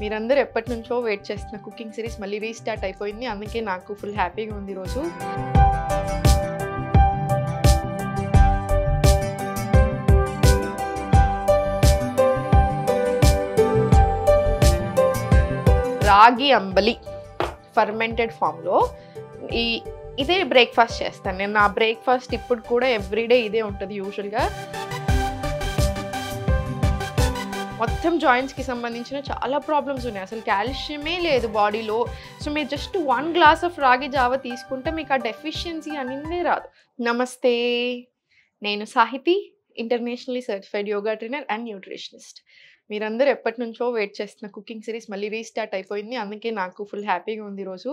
మీరందరూ ఎప్పటినుంచో వెయిట్ చేస్తున్న కుకింగ్ సిరీస్ మళ్ళీ రీస్టార్ట్ అయిపోయింది. అందుకే నాకు ఫుల్ హ్యాపీగా ఉంది ఈరోజు. రాగి అంబలి ఫర్మెంటెడ్ ఫామ్లో ఇదే బ్రేక్ఫాస్ట్ చేస్తాను నేను. నా బ్రేక్ఫాస్ట్ ఇప్పుడు కూడా ఎవ్రీడే ఇదే ఉంటుంది యూజువల్గా. మొత్తం జాయింట్స్కి సంబంధించిన చాలా ప్రాబ్లమ్స్ ఉన్నాయి. అసలు కాల్షియమే లేదు బాడీలో. సో మీరు జస్ట్ 1 గ్లాస్ ఆఫ్ రాగి జావ తీసుకుంటే మీకు ఆ డెఫిషియన్సీ అనేది రాదు. నమస్తే, నేను Sahiti, internationally certified yoga trainer and nutritionist. మీరందరూ ఎప్పటినుంచో వెయిట్ చేస్తున్న కుకింగ్ సిరీస్ మళ్ళీ రీస్టార్ట్ అయిపోయింది. అందుకే నాకు ఫుల్ హ్యాపీగా ఉంది ఈరోజు.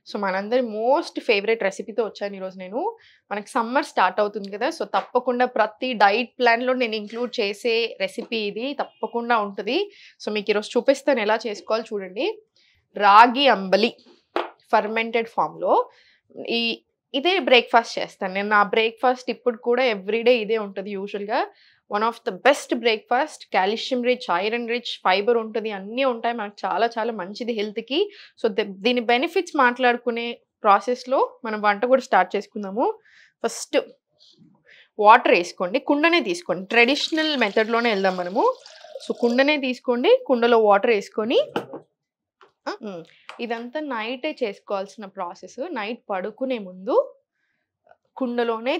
సో మనందరి మోస్ట్ ఫేవరెట్ రెసిపీతో వచ్చాను ఈరోజు నేను. మనకి సమ్మర్ స్టార్ట్ అవుతుంది కదా, సో తప్పకుండా ప్రతి డైట్ ప్లాన్లో నేను ఇంక్లూడ్ చేసే రెసిపీ ఇది తప్పకుండా ఉంటుంది. సో మీకు ఈరోజు చూపిస్తాను ఎలా చేసుకోవాలి చూడండి. రాగి అంబలి ఫర్మెంటెడ్ ఫామ్లో ఇదే బ్రేక్ఫాస్ట్ చేస్తాను నేను. నా బ్రేక్ఫాస్ట్ ఇప్పుడు కూడా ఎవ్రీడే ఇదే ఉంటుంది యూజువల్గా. One of the best breakfast, calcium rich, iron rich, fibre ఉంటుంది, అన్నీ ఉంటాయి. మనకు చాలా చాలా మంచిది హెల్త్కి. సో దీని బెనిఫిట్స్ మాట్లాడుకునే ప్రాసెస్లో మనం వంట కూడా స్టార్ట్ చేసుకుందాము. ఫస్ట్ వాటర్ వేసుకోండి, కుండనే తీసుకోండి. ట్రెడిషనల్ మెథడ్లోనే వెళ్దాం మనము. సో కుండనే తీసుకోండి, కుండలో వాటర్ వేసుకొని ఇదంతా నైటే చేసుకోవాల్సిన ప్రాసెస్. నైట్ పడుకునే ముందు కుండలోనే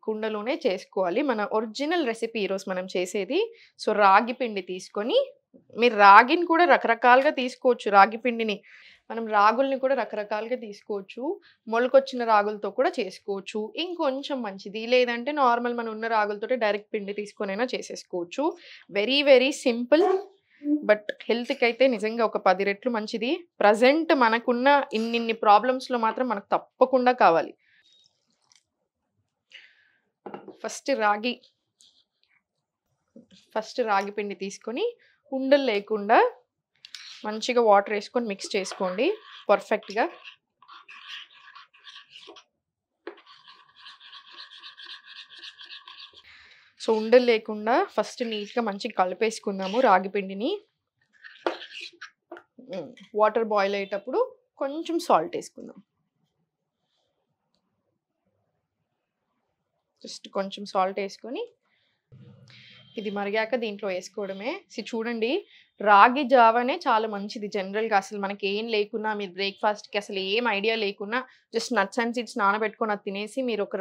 కుండలోనే చేసుకోవాలి. మన ఒరిజినల్ రెసిపీ ఈరోజు మనం చేసేది. సో రాగి పిండి తీసుకొని, మీరు రాగిని కూడా రకరకాలుగా తీసుకోవచ్చు. రాగి పిండిని మనం రాగుల్ని కూడా రకరకాలుగా తీసుకోవచ్చు. మొలకొచ్చిన రాగులతో కూడా చేసుకోవచ్చు, ఇంకొంచెం మంచిది. లేదంటే నార్మల్ మన ఉన్న రాగులతో డైరెక్ట్ పిండి తీసుకొనైనా చేసేసుకోవచ్చు. వెరీ వెరీ సింపుల్, బట్ హెల్త్కి అయితే నిజంగా ఒక 10 రెట్లు మంచిది. ప్రజెంట్ మనకున్న ఇన్ని ప్రాబ్లమ్స్లో మాత్రం మనకు తప్పకుండా కావాలి. ఫస్ట్ రాగి పిండి తీసుకొని ఉండలు లేకుండా మంచిగా వాటర్ వేసుకొని మిక్స్ చేసుకోండి పర్ఫెక్ట్గా. సో ఉండలు లేకుండా ఫస్ట్ నీట్గా మంచిగా కలిపేసుకుందాము రాగి పిండిని. వాటర్ బాయిల్ అయ్యేటప్పుడు కొంచెం సాల్ట్ వేసుకుందాం. జస్ట్ కొంచెం సాల్ట్ వేసుకొని ఇది మరిగాక దీంట్లో వేసుకోవడమే. చూడండి, రాగి జావనే చాలా మంచిది జనరల్గా. అసలు మనకి ఏం లేకున్నా, మీరు బ్రేక్ఫాస్ట్కి అసలు ఏం ఐడియా లేకున్నా జస్ట్ నట్స్ అండ్ సీడ్స్ నానబెట్టుకొని అది తినేసి మీరు ఒక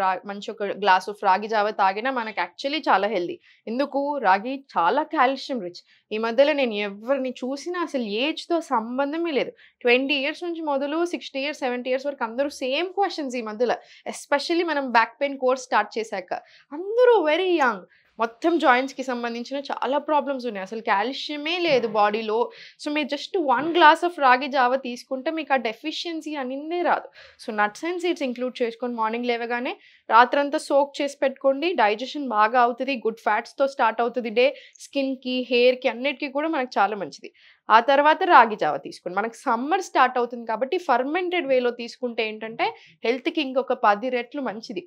గ్లాస్ ఆఫ్ రాగి జావ తాగినా మనకి యాక్చువల్లీ చాలా హెల్దీ. ఎందుకు? రాగి చాలా కాల్షియం రిచ్. ఈ మధ్యలో నేను ఎవరిని చూసినా అసలు ఏజ్తో సంబంధమే లేదు. 20 ఇయర్స్ నుంచి మొదలు 60 ఇయర్స్ 70 ఇయర్స్ వరకు అందరూ సేమ్ క్వశ్చన్స్ ఈ మధ్యలో. ఎస్పెషల్లీ మనం బ్యాక్ పెయిన్ కోర్స్ స్టార్ట్ చేశాక అందరూ వెరీ యంగ్. మొత్తం జాయింట్స్కి సంబంధించిన చాలా ప్రాబ్లమ్స్ ఉన్నాయి. అసలు కాల్షియమే లేదు బాడీలో. సో మీరు జస్ట్ 1 గ్లాస్ ఆఫ్ రాగి జావ తీసుకుంటే మీకు ఆ డెఫిషియన్సీ అనేది రాదు. So nuts and seeds include చేసుకొని మార్నింగ్ లేవగానే రాత్రంతా సోక్ చేసి పెట్టుకోండి. డైజెషన్ బాగా అవుతుంది, గుడ్ ఫ్యాట్స్తో స్టార్ట్ అవుతుంది డే. స్కిన్కి, హెయిర్కి అన్నిటికీ కూడా మనకు చాలా మంచిది. ఆ తర్వాత రాగి జావ తీసుకోండి. మనకు సమ్మర్ స్టార్ట్ అవుతుంది కాబట్టి ఫర్మెంటెడ్ వేలో తీసుకుంటే ఏంటంటే హెల్త్కి ఇంకొక 10 రెట్లు మంచిది.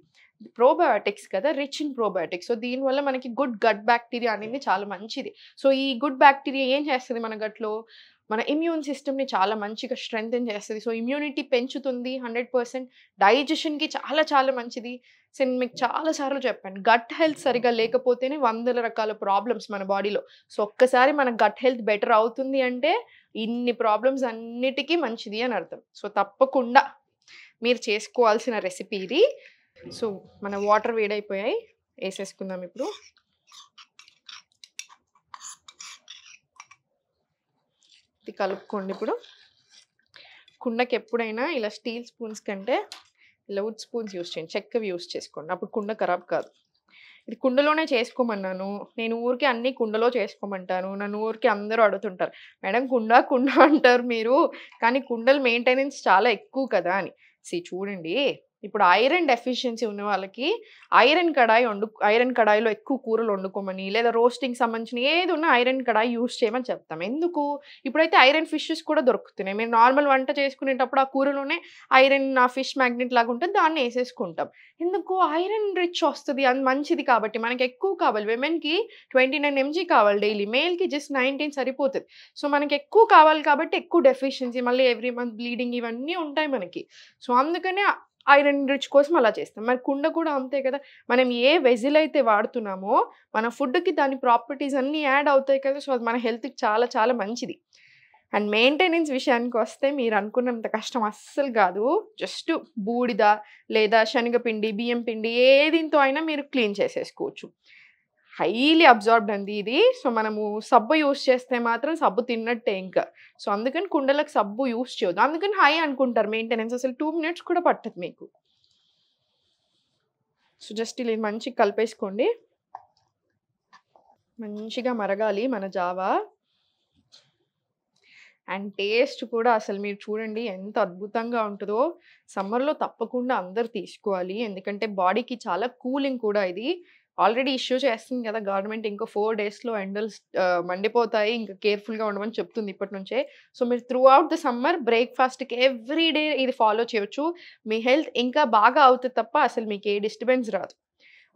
ప్రోబయోటిక్స్ కదా, రిచ్ ఇన్ ప్రోబయోటిక్స్. సో దీనివల్ల మనకి గుడ్ గట్ బ్యాక్టీరియా అనేది చాలా మంచిది. సో ఈ గుడ్ బ్యాక్టీరియా ఏం చేస్తుంది మన గట్లో? మన ఇమ్యూన్ సిస్టమ్ని చాలా మంచిగా స్ట్రెంగ్తెన్ చేస్తుంది. సో ఇమ్యూనిటీ పెంచుతుంది 100%. డైజెషన్కి చాలా చాలా మంచిది. సో నేను మీకు చాలాసార్లు చెప్పాను, గట్ హెల్త్ సరిగా లేకపోతేనే 100 రకాల ప్రాబ్లమ్స్ మన బాడీలో. సో ఒక్కసారి మన గట్ హెల్త్ బెటర్ అవుతుంది అంటే ఇన్ని ప్రాబ్లమ్స్ అన్నిటికీ మంచిది అని అర్థం. సో తప్పకుండా మీరు చేసుకోవాల్సిన రెసిపీ ఇది. సో మన వాటర్ వేడైపోయాయి, వేసేసుకుందాం ఇప్పుడు. ఇది కలుపుకోండి. ఇప్పుడు కుండకి ఎప్పుడైనా ఇలా స్టీల్ స్పూన్స్ కంటే ఇలా వుడ్ స్పూన్స్ యూస్ చేయండి, చెక్కవి యూస్ చేసుకోండి. అప్పుడు కుండ ఖరాబ్ కాదు. ఇది కుండలోనే చేసుకోమన్నాను నేను. ఊరికి అన్నీ కుండలో చేసుకోమంటాను. నన్ను ఊరికి అందరూ అడుగుతుంటారు, మేడం కుండ అంటారు మీరు, కానీ కుండలు మెయింటెనెన్స్ చాలా ఎక్కువ కదా అని. చూడండి, ఇప్పుడు ఐరన్ డెఫిషియన్సీ ఉన్న వాళ్ళకి ఐరన్ కడాయిలో ఎక్కువ కూరలు వండుకోమని, లేదా రోస్టింగ్ సంబంధించిన ఏది ఉన్నా ఐరన్ కడాయి యూజ్ చేయమని చెప్తాం. ఎందుకు? ఇప్పుడైతే ఐరన్ ఫిషెస్ కూడా దొరుకుతున్నాయి. మీరు నార్మల్ వంట చేసుకునేటప్పుడు ఆ కూరలోనే ఐరన్ ఆ ఫిష్ మ్యాగ్నెట్ లాగా ఉంటుంది. దాన్ని ఏసేసుకుంటాం. ఎందుకు? ఐరన్ రిచ్ వస్తది. అది మంచిది కాబట్టి. మనకి ఎక్కువ కావాలి. విమెన్‌కి 29 ఎంజీ కావాలి డైలీ. మేల్‌కి జస్ట్ 19 సరిపోతది. సో, మనకి ఎక్కువ కావాలి కాబట్టి ఎక్కువ డెఫిషియన్సీ మళ్ళీ ఎవ్రీ మంత్ బ్లీడింగ్ ఇవన్నీ ఉంటాయి మనకి. సో, అందుకనే ఐరన్ రిచ్ కోసం అలా చేస్తాం. మరి కుండ కూడా అంతే కదా! మనం ఏ వెజిల్ అయితే వాడుతున్నామో మన ఫుడ్‌కి దాని ప్రాపర్టీస్ అన్నీ యాడ్ అవుతాయి కదా! సో, అది మన హెల్త్‌కి చాలా చాలా మంచిది. అండ్ మెయింటెనెన్స్ విషయానికొస్తే మీరు అనుకున్నంత కష్టం అస్సలు కాదు. జస్ట్ బూడిద లేదా శనగపిండి, బియ్యం పిండి ఏ దీంతో అయినా మీరు క్లీన్ చేసేసుకోవచ్చు. హైలీ అబ్జార్బ్డ్ అండి ఇది. సో, మనము సబ్బు యూజ్ చేస్తే మాత్రం సబ్బు తిన్నట్టే ఇంకా. సో, అందుకని కుండలకు సబ్బు యూజ్ చేయొద్దు. అందుకని హై అనుకుంటారు మెయింటెనెన్స్. అసలు 2 మినిట్స్ కూడా పట్టదు మీకు. సో, జస్ట్ ఇలా మంచిగా కలిపేసుకోండి. మంచిగా మరగాలి మన జావా. అండ్ టేస్ట్ కూడా అసలు మీరు చూడండి ఎంత అద్భుతంగా ఉంటదో. సమ్మర్‌లో తప్పకుండా అందరూ తీసుకోవాలి. ఎందుకంటే బాడీకి చాలా కూలింగ్ కూడా ఇది. ఆల్రెడీ ఇష్యూ చేస్తుంది కదా గవర్నమెంట్. ఇంకో 4 డేస్‌లో ఎండలు మండిపోతాయి. ఇంకా కేర్‌ఫుల్‌గా ఉండమని చెప్తుంది ఇప్పటి నుంచే. సో, మీరు త్రూ ఔట్ ద సమ్మర్ బ్రేక్‌ఫాస్ట్‌కి ఎవ్రీ డే ఇది ఫాలో చేయొచ్చు. మీ హెల్త్ ఇంకా బాగా అవుతది తప్ప అసలు మీకు ఏ డిస్టర్బెన్స్ రాదు.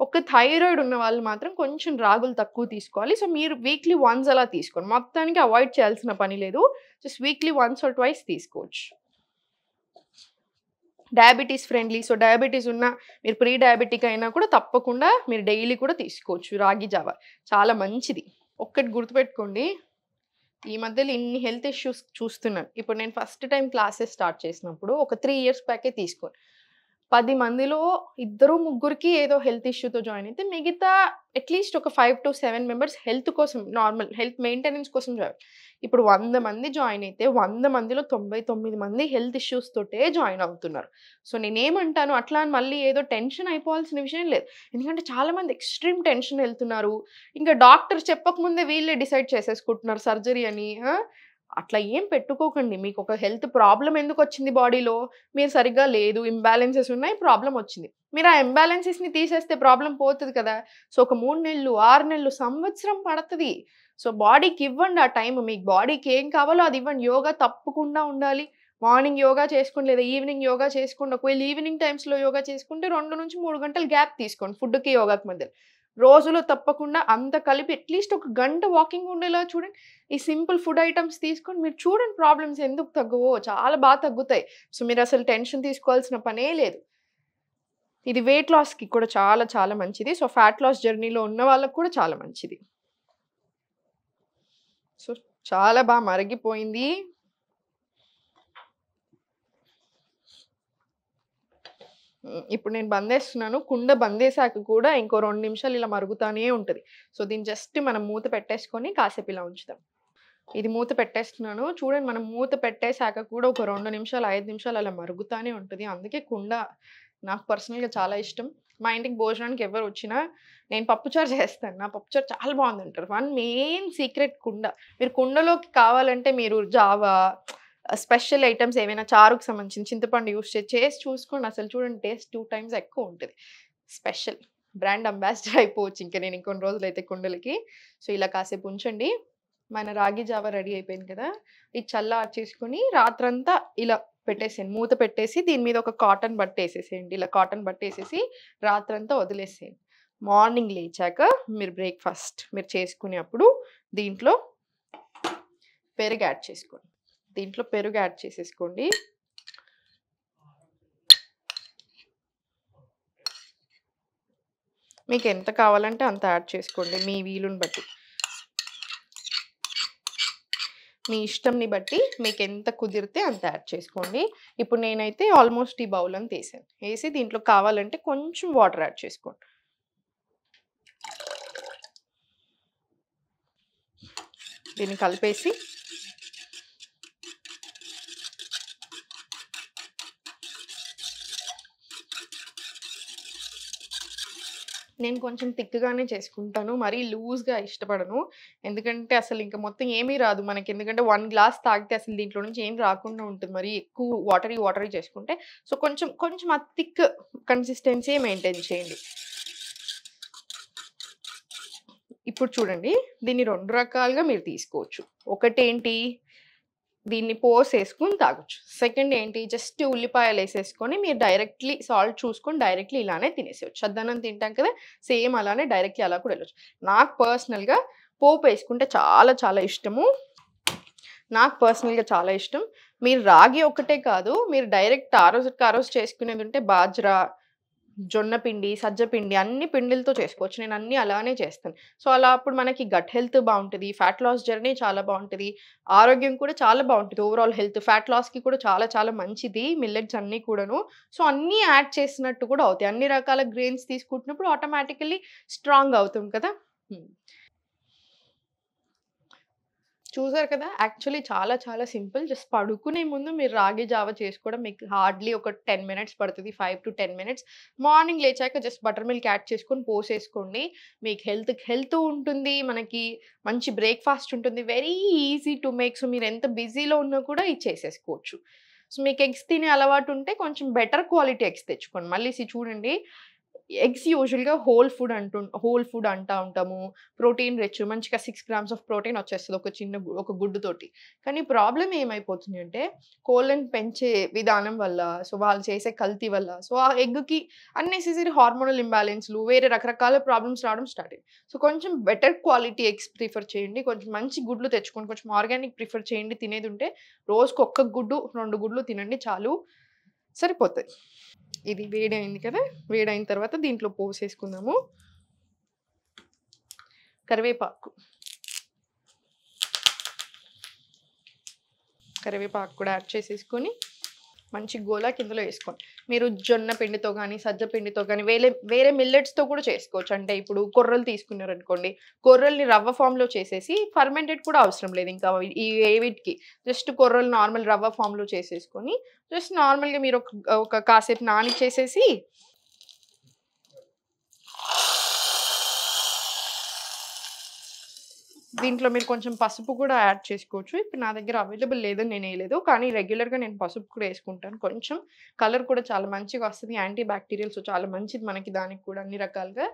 ఒక్క థైరాయిడ్ ఉన్న వాళ్ళు మాత్రం కొంచెం రాగులు తక్కువ తీసుకోవాలి. సో, మీరు వీక్లీ వన్స్ అలా తీసుకోండి. మొత్తానికి అవాయిడ్ చేయాల్సిన పని లేదు. Just weekly once or twice తీసుకోవచ్చు. Diabetes friendly. సో, డయాబెటిస్ ఉన్న మీరు ప్రీ డయాబెటిక్ అయినా కూడా తప్పకుండా మీరు డైలీ కూడా తీసుకోవచ్చు రాగి జావా. చాలా మంచిది. ఒక్కటి గుర్తుపెట్టుకోండి. ఈ మధ్యలో ఇన్ని హెల్త్ ఇష్యూస్ చూస్తున్నాను. ఇప్పుడు నేను ఫస్ట్ టైమ్ క్లాసెస్ స్టార్ట్ చేసినప్పుడు ఒక 3 ఇయర్స్ బ్యాకే తీసుకోను. 10 మందిలో ఇద్దరు, ముగ్గురికి ఏదో హెల్త్ ఇష్యూతో జాయిన్ అయితే మిగతా అట్‌లీస్ట్ ఒక 5-7 మెంబర్స్ హెల్త్ కోసం నార్మల్ హెల్త్ మెయింటెనెన్స్ కోసం జాయిన్. ఇప్పుడు 100 మంది జాయిన్ అయితే 100 మందిలో 99 మంది హెల్త్ ఇష్యూస్ తోటే జాయిన్ అవుతున్నారు. సో, నేనేమంటాను అట్లా అని మళ్ళీ ఏదో టెన్షన్ అయిపోవాల్సిన విషయం లేదు. ఎందుకంటే చాలా మంది ఎక్స్‌ట్రీమ్ టెన్షన్ ఎళ్తున్నారు. ఇంకా డాక్టర్ చెప్పకముందే వీళ్ళే డిసైడ్ చేసేసుకుంటున్నారు సర్జరీ అని. అట్లా ఏం పెట్టుకోకండి. మీకొక హెల్త్ ప్రాబ్లమ్ ఎందుకొచ్చింది బాడీలో? మీరు సరిగ్గా లేదు, ఇంబాలెన్సెస్ ఉన్నాయి, ప్రాబ్లమ్ వచ్చింది. మీరు ఆ ఇంబాలెన్సెస్‌ని తీసేస్తే ప్రాబ్లమ్ పోతది కదా! సో, ఒక 3 నెలలు, 6 నెలలు, సంవత్సరం పడతది. సో, బాడీకి ఇవ్వండి ఆ టైమ్. మీకు బాడీకి ఏం కావాలో అది ఇవ్వండి. యోగా తప్పకుండా ఉండాలి. మార్నింగ్ యోగా చేసుకోండి లేదా ఈవినింగ్ యోగా చేసుకోండి. ఒకవేళ ఈవినింగ్ టైమ్స్‌లో యోగా చేసుకుంటే 2-3 గంటలు గ్యాప్ తీసుకోండి ఫుడ్‌కి, యోగాకి మధ్యలో. రోజులో తప్పకుండా అంత కలిపి అట్‌లీస్ట్ ఒక గంట వాకింగ్ ఉండేలా చూడండి. ఈ సింపుల్ ఫుడ్ ఐటెమ్స్ తీసుకొని మీరు చూడండి ప్రాబ్లమ్స్ ఎందుకు తగ్గవో చాలా తగ్గుతాయి. సో, మీరసలు టెన్షన్ తీసుకోవాల్సిన పనే లేదు. ఇది వెయిట్ లాస్‌కి కూడా చాలా చాలా మంచిది. సో, ఫ్యాట్ లాస్ జర్నీలో ఉన్న వాళ్ళకి కూడా చాలా మంచిది. సో, చాలా మరిగిపోయింది. ఇప్పుడు నేను బందేస్తున్నాను. కుండ బందేశాక కూడా ఇంకో 2 నిమిషాలు ఇలా మరుగుతానే ఉంటది. సో, దీన్ని జస్ట్ మనం మూత పెట్టేసుకొని కాసేపు ఇలా ఉంచుదాం. ఇది మూత పెట్టేస్తున్నాను. చూడండి మనం మూత పెట్టేసాక కూడా ఒక 2 నిమిషాలు, 5 నిమిషాలు అలా మరుగుతానే ఉంటది. అందుకే కుండ నాకు పర్సనల్‌గా చాలా ఇష్టం. మా ఇంటికి భోజనానికి ఎవరు వచ్చినా నేను పప్పుచారు చేస్తాను. నా పప్పుచారు చాలా బాగుందంటారు. మెయిన్ సీక్రెట్ కుండ. మీరు కుండలోకి కావాలంటే మీరు జావా, స్పెషల్ ఐటెమ్స్ ఏవైనా చారుకు సంబంధించిన చింతపండు యూజ్ చేసి చూసుకోండి. అసలు చూడండి టేస్ట్ 2 టైమ్స్ ఎక్కువ ఉంటది. స్పెషల్ బ్రాండ్ అంబాసిడర్ అయిపోవచ్చు ఇంక నేను ఇంకొన్ని రోజులైతే కుండలకి. సో, ఇలా కాసేపు ఉంచండి. మన రాగి జావా రెడీ అయిపోయింది కదా! ఇది చల్లార్చేసుకొని రాత్రంతా ఇలా పెట్టేసేయండి. మూత పెట్టేసి దీని మీద ఒక కాటన్ బట్ట ఏసేసేయండి. ఇలా కాటన్ బట్ట ఏసేసి రాత్రంతా వదిలేసేయండి. మార్నింగ్ లేచాక మీరు బ్రేక్‌ఫాస్ట్ మీరు చేసుకునేప్పుడు దీంట్లో పెరుగు యాడ్ చేసుకోండి. దీంట్లో పెరుగు యాడ్ చేసేసుకోండి. మీకు ఎంత కావాలంటే అంత యాడ్ చేసుకోండి మీ వీలుని బట్టి. మీ ఇష్టంని బట్టి మీకు ఎంత కుదిరితే అంత యాడ్ చేసుకోండి. ఇప్పుడు నేనైతే ఆల్మోస్ట్ ఈ బౌల్ అంతా ఏసాను. ఏసి దీంట్లో కావాలంటే కొంచెం వాటర్ యాడ్ చేసుకోండి. దీన్ని కలిపేసి నేను కొంచెం థిక్‌గానే చేసుకుంటాను. మరీ లూజ్‌గా ఇష్టపడను. ఎందుకంటే అసలు ఇంక మొత్తం ఏమీ రాదు మనకి. ఎందుకంటే 1 గ్లాస్ తాగితే అసలు దీంట్లో నుంచి ఏం రాకుండా ఉంటుంది. మరీ ఎక్కువ వాటరీ చేసుకుంటే. సో, కొంచెం ఆ థిక్ కన్సిస్టెన్సీ మెయింటైన్ చేయండి. ఇప్పుడు చూడండి, దీన్ని 2 రకాలుగా మీరు తీసుకోవచ్చు. ఒకటేంటి, దీన్ని పోసేసుకొని తాగొచ్చు. సెకండ్ ఏంటి, జస్ట్ ఉల్లిపాయలేసేసుకొని మీరు డైరెక్ట్‌లీ సాల్ట్ చూసుకొని డైరెక్ట్‌లీ ఇలానే తినేసేయొచ్చు. చద్దన్నం తింటాం కదా! సేమ్ అలానే డైరెక్ట్‌లీ అలా కూడా ఎళ్ళొచ్చు. నాకు పర్సనల్‌గా పోపేసుకుంటే చాలా చాలా ఇష్టము. చాలా ఇష్టం. మీరు రాగి ఒక్కటే కాదు, మీరు డైరెక్ట్ ఆ రోజుకి ఆ రోజు చేసుకునేదుంటే బాజ్రా, జొన్న పిండి, సజ్జ పిండి అన్ని పిండిలతో చేసుకోవచ్చు. నేను అన్నీ అలానే చేస్తాను. సో, అలా అప్పుడు మనకి గట్ హెల్త్ బావుంటది. ఫ్యాట్ లాస్ జర్నీ చాలా బావుంటది. ఆరోగ్యం కూడా చాలా బావుంటది. ఓవరాల్ హెల్త్ ఫ్యాట్ లాస్‌కి కూడా చాలా చాలా మంచిది మిల్లెట్స్ అన్నీ కూడాను. సో, అన్నీ యాడ్ చేసినట్టు కూడా అవుతాయి. అన్ని రకాల గ్రెయిన్స్ తీసుకుంటున్నప్పుడు ఆటోమేటికల్లీ స్ట్రాంగ్ అవుతాం కదా! హ్మ్. చూసారు కదా! యాక్చువల్లీ చాలా చాలా సింపుల్. జస్ట్ పడుకునే ముందు మీరు రాగి జావ చేసుకోవడం మీకు హార్డ్‌లీ ఒక 10 మినిట్స్ పడతది. 5-10 మినిట్స్. మార్నింగ్ లేచాక జస్ట్ బటర్ మిల్క్ యాడ్ చేసుకొని పోసేసుకోండి. మీకు హెల్త్ ఉంటుంది. మనకి మంచి బ్రేక్‌ఫాస్ట్ ఉంటుంది. Very easy to make. So, మీరు ఎంత బిజీలో ఉన్నా కూడా ఇది చేసేసుకోవచ్చు. సో, మీకు ఎగ్స్ తినే అలవాటు ఉంటే కొంచెం బెటర్ క్వాలిటీ ఎగ్స్ తెచ్చుకోండి. మళ్ళీ చూడండి, ఎగ్స్ యూజువల్‌గా హోల్ ఫుడ్ అంటా ఉంటాము. ప్రోటీన్ రిచ్ మంచిగా 6 గ్రామ్స్ ఆఫ్ ప్రోటీన్ వచ్చేస్తది ఒక గుడ్డుతోటి. కానీ ప్రాబ్లమ్ ఏమైపోతుంది అంటే కోళ్ళని పెంచే విధానం వల్ల, సో వాళ్ళు చేసే కల్తీ వల్ల, సో ఆ ఎగ్‌కి అన్నెసెసరీ హార్మోనల్ ఇంబాలెన్స్‌లు వేరే రకరకాల ప్రాబ్లమ్స్ రావడం స్టార్ట్ అయ్యాయి. సో కొంచెం బెటర్ క్వాలిటీ ఎగ్స్ ప్రిఫర్ చేయండి. కొంచెం మంచి గుడ్లు తెచ్చుకోండి. కొంచెం ఆర్గానిక్ ప్రిఫర్ చేయండి. తినేదుంటే రోజుకి ఒక్క గుడ్డు, 2 గుడ్లు తినండి చాలు. సరిపోతది. ఇది వేడయింది కదా! వేడయిన తర్వాత దీంట్లో పోసేసుకుందాము. కరివేపాకు. కరివేపాకు కూడా యాడ్ చేసేసుకొని మంచి గోలాకి ఇందులో ఏసుకోండి. మీరు జొన్న పిండితో గానీ, సజ్జ పిండితో గానీ వేరే మిల్లెట్స్‌తో కూడా చేసుకోవచ్చు. అంటే ఇప్పుడు కొర్రలు తీసుకున్నారనుకోండి, కొర్రల్ని రవ్వ ఫామ్‌లో చేసేసి ఫర్మెంటెడ్ కూడా అవసరం లేదు ఇంకా వీటికి. జస్ట్ కొర్రలు నార్మల్ రవ్వ ఫామ్‌లో చేసేసుకొని, జస్ట్ నార్మల్‌గా మీరు ఒక కాసేపు నానిచ్చేసేసి దీంట్లో మీరు కొంచెం పసుపు కూడా యాడ్ చేసుకోవచ్చు. ఇప్పుడు నా దగ్గర అవైలబుల్ లేదని నేనేయలేదు. కానీ రెగ్యులర్‌గా నేను పసుపు కూడా యేసుకుంటాను. కొంచెం కలర్ కూడా చాలా మంచిగా వస్తది. యాంటీ బ్యాక్టీరియల్ సో చాలా మంచిది మనకి దానికి కూడా అన్ని రకాలుగా.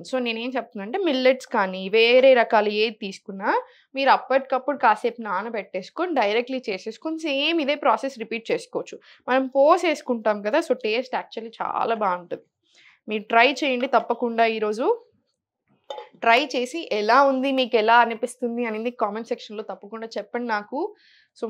సో నేనేం చెప్తున్నానంటే మిల్లెట్స్ కానీ, వేరే రకాలు ఏది తీసుకున్నా మీరు అప్పటికప్పుడు కాసేపు నానబెట్టేసుకొని డైరెక్ట్‌లీ చేసేసుకొని సేమ్ ఇదే ప్రాసెస్ రిపీట్ చేసుకోవచ్చు. మనం పోసేసుకుంటాం కదా! సో టేస్ట్ యాక్చువల్లీ చాలా బావుంటది. మీరు ట్రై చేయండి తప్పకుండా ఈరోజు. ట్రై చేసి ఎలా ఉంది? మీకెలా అనిపిస్తుంది? అనేది కామెంట్ సెక్షన్‌లో తప్పకుండా చెప్పండి నాకు. సో,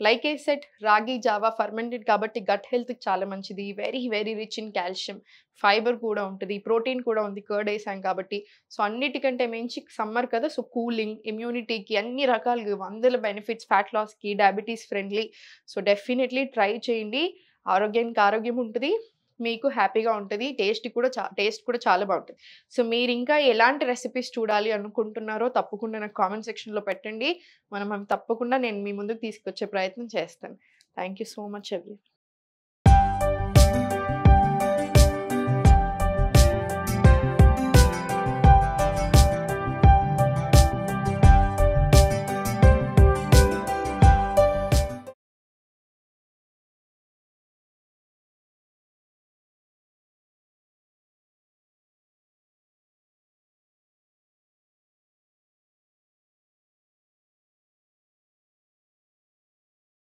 లైక్ ఐ సెడ్ రాగి జావా ఫర్మెంటెడ్ కాబట్టి గట్ హెల్త్‌కి చాలా మంచిది. Very, very rich in calcium. Fibre కూడా ఉంటది. ప్రోటీన్ కూడా ఉంది. కర్డ్ ఏసాం కాబట్టి. సో, అన్నిటికంటే మించి సమ్మర్ కదా! సో, కూలింగ్, ఇమ్యూనిటీకి అన్ని రకాలుగా వందల బెనిఫిట్స్ ఫ్యాట్ లాస్‌కి, diabetes friendly. So, definitely try చేయండి. ఆరోగ్యానికి ఆరోగ్యం ఉంటది. మీకు హ్యాపీగా ఉంటది. టేస్ట్ కూడా చాలా బావుంటది. సో, మీరింకా ఎలాంటి రెసిపీస్ చూడాలి అనుకుంటున్నారో తప్పకుండా నాకు కామెంట్ సెక్షన్‌లో పెట్టండి. అవి తప్పకుండా నేను మీ ముందుకు తీసుకొచ్చే ప్రయత్నం చేస్తాను. Thank you so much everyone.